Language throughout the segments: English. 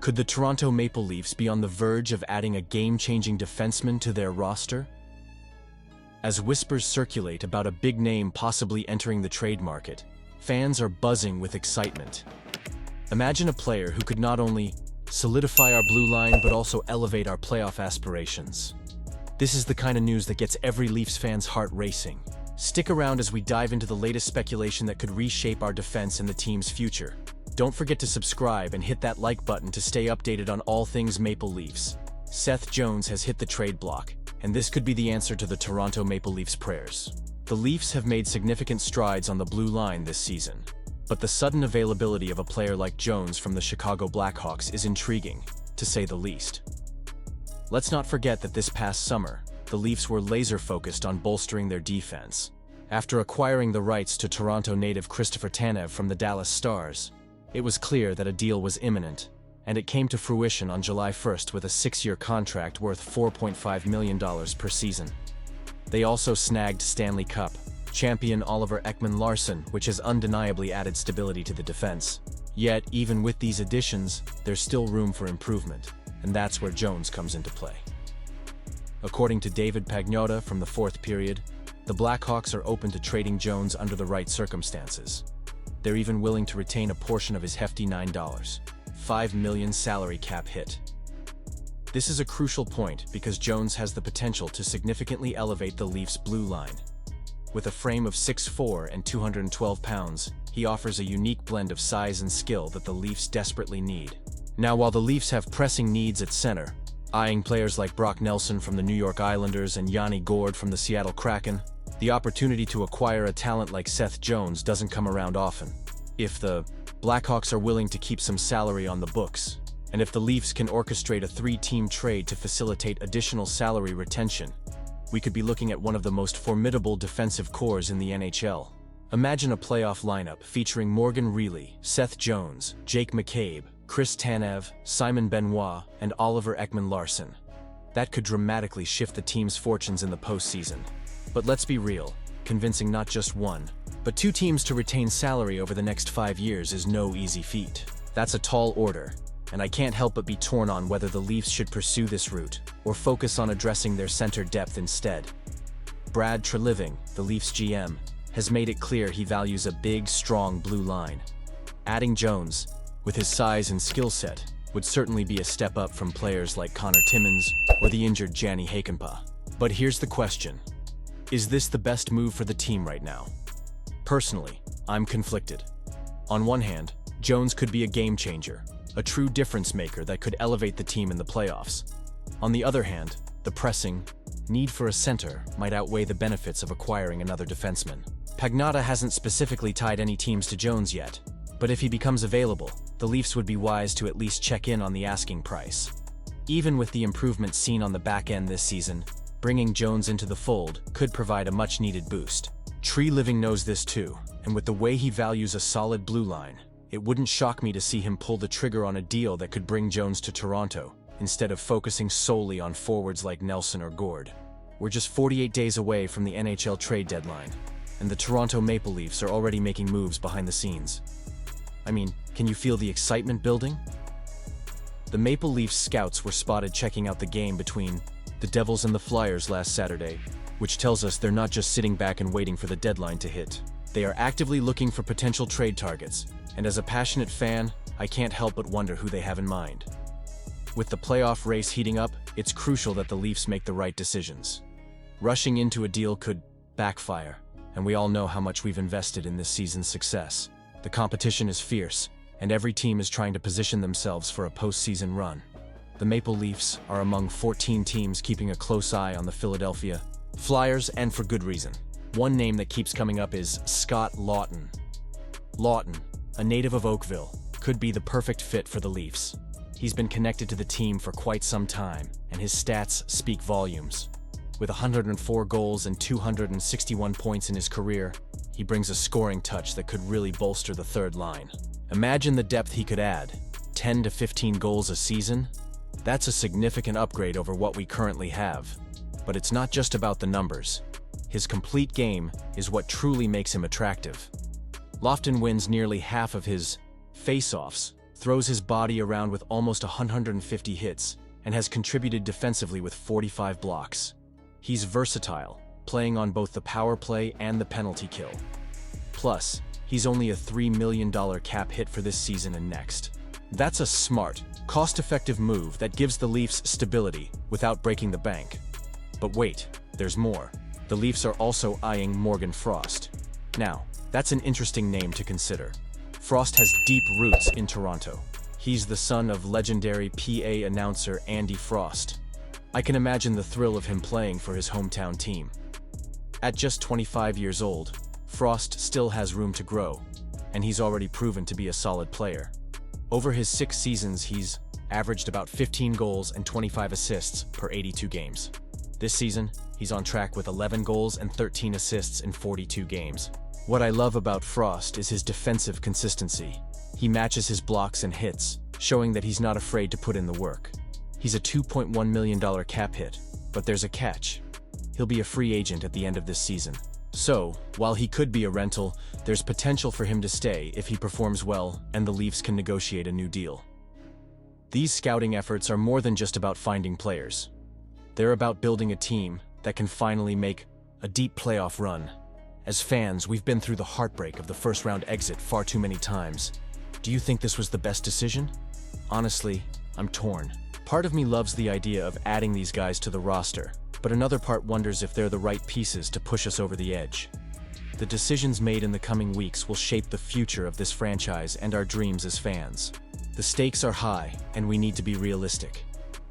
Could the Toronto Maple Leafs be on the verge of adding a game-changing defenseman to their roster? As whispers circulate about a big name possibly entering the trade market, fans are buzzing with excitement. Imagine a player who could not only solidify our blue line but also elevate our playoff aspirations. This is the kind of news that gets every Leafs fan's heart racing. Stick around as we dive into the latest speculation that could reshape our defense and the team's future. Don't forget to subscribe and hit that like button to stay updated on all things Maple Leafs. Seth Jones has hit the trade block, and this could be the answer to the Toronto Maple Leafs' prayers. The Leafs have made significant strides on the blue line this season, but the sudden availability of a player like Jones from the Chicago Blackhawks is intriguing, to say the least. Let's not forget that this past summer, the Leafs were laser-focused on bolstering their defense. After acquiring the rights to Toronto native Christopher Tanev from the Dallas Stars, it was clear that a deal was imminent, and it came to fruition on July 1st with a 6-year contract worth $4.5 million per season. They also snagged Stanley Cup champion Oliver Ekman-Larsson, which has undeniably added stability to the defense. Yet, even with these additions, there's still room for improvement, and that's where Jones comes into play. According to David Pagnotta from the fourth period, the Blackhawks are open to trading Jones under the right circumstances. They're even willing to retain a portion of his hefty $9.5 million salary cap hit. This is a crucial point because Jones has the potential to significantly elevate the Leafs' blue line. With a frame of 6'4" and 212 pounds, he offers a unique blend of size and skill that the Leafs desperately need. Now, while the Leafs have pressing needs at center, eyeing players like Brock Nelson from the New York Islanders and Yanni Gourde from the Seattle Kraken, the opportunity to acquire a talent like Seth Jones doesn't come around often. If the Blackhawks are willing to keep some salary on the books, and if the Leafs can orchestrate a 3-team trade to facilitate additional salary retention, we could be looking at one of the most formidable defensive cores in the NHL. Imagine a playoff lineup featuring Morgan Rielly, Seth Jones, Jake McCabe, Chris Tanev, Simon Benoit, and Oliver Ekman-Larsson. That could dramatically shift the team's fortunes in the postseason. But let's be real, convincing not just one, but 2 teams to retain salary over the next 5 years is no easy feat. That's a tall order, and I can't help but be torn on whether the Leafs should pursue this route or focus on addressing their center depth instead. Brad Treliving, the Leafs GM, has made it clear he values a big, strong blue line. Adding Jones, with his size and skill set, would certainly be a step up from players like Connor Timmins or the injured Janni Hakanpää. But here's the question. Is this the best move for the team right now? Personally, I'm conflicted. On one hand, Jones could be a game changer, a true difference maker that could elevate the team in the playoffs. On the other hand, the pressing need for a center might outweigh the benefits of acquiring another defenseman. Pagnotta hasn't specifically tied any teams to Jones yet, but if he becomes available, the Leafs would be wise to at least check in on the asking price. Even with the improvements seen on the back end this season, bringing Jones into the fold could provide a much-needed boost. Treliving knows this too, and with the way he values a solid blue line, it wouldn't shock me to see him pull the trigger on a deal that could bring Jones to Toronto, instead of focusing solely on forwards like Nelson or Gourde. We're just 48 days away from the NHL trade deadline, and the Toronto Maple Leafs are already making moves behind the scenes. I mean, can you feel the excitement building? The Maple Leafs scouts were spotted checking out the game between the Devils and the Flyers last Saturday, which tells us they're not just sitting back and waiting for the deadline to hit. They are actively looking for potential trade targets, and as a passionate fan, I can't help but wonder who they have in mind. With the playoff race heating up, it's crucial that the Leafs make the right decisions. Rushing into a deal could backfire, and we all know how much we've invested in this season's success. The competition is fierce, and every team is trying to position themselves for a postseason run. The Maple Leafs are among 14 teams keeping a close eye on the Philadelphia Flyers, and for good reason. One name that keeps coming up is Scott Laughton. Laughton, a native of Oakville, could be the perfect fit for the Leafs. He's been connected to the team for quite some time, and his stats speak volumes. With 104 goals and 261 points in his career, he brings a scoring touch that could really bolster the third line. Imagine the depth he could add, 10 to 15 goals a season? That's a significant upgrade over what we currently have. But it's not just about the numbers. His complete game is what truly makes him attractive. Laughton wins nearly half of his face-offs, throws his body around with almost 150 hits, and has contributed defensively with 45 blocks. He's versatile, playing on both the power play and the penalty kill. Plus, he's only a $3 million cap hit for this season and next. That's a smart, cost-effective move that gives the Leafs stability without breaking the bank. But wait, there's more. The Leafs are also eyeing Morgan Frost. Now, that's an interesting name to consider. Frost has deep roots in Toronto. He's the son of legendary PA announcer Andy Frost. I can imagine the thrill of him playing for his hometown team. At just 25 years old, Frost still has room to grow, and he's already proven to be a solid player. Over his 6 seasons, he's averaged about 15 goals and 25 assists per 82 games. This season, he's on track with 11 goals and 13 assists in 42 games. What I love about Frost is his defensive consistency. He matches his blocks and hits, showing that he's not afraid to put in the work. He's a $2.1 million cap hit, but there's a catch. He'll be a free agent at the end of this season. So, while he could be a rental, there's potential for him to stay if he performs well and the Leafs can negotiate a new deal. These scouting efforts are more than just about finding players. They're about building a team that can finally make a deep playoff run. As fans, we've been through the heartbreak of the first-round exit far too many times. Do you think this was the best decision? Honestly, I'm torn. Part of me loves the idea of adding these guys to the roster, but another part wonders if they're the right pieces to push us over the edge. The decisions made in the coming weeks will shape the future of this franchise and our dreams as fans. The stakes are high, and we need to be realistic.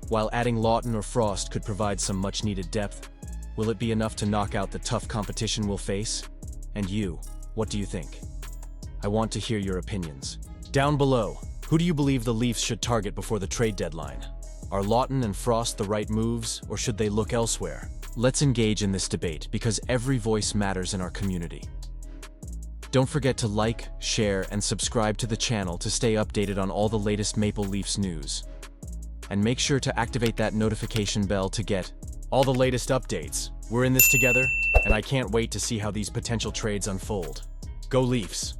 While adding Laughton or Frost could provide some much-needed depth, will it be enough to knock out the tough competition we'll face? And you, what do you think? I want to hear your opinions. Down below, who do you believe the Leafs should target before the trade deadline? Are Laughton and Frost the right moves, or should they look elsewhere? Let's engage in this debate because every voice matters in our community. Don't forget to like, share, and subscribe to the channel to stay updated on all the latest Maple Leafs news. And make sure to activate that notification bell to get all the latest updates. We're in this together, and I can't wait to see how these potential trades unfold. Go Leafs!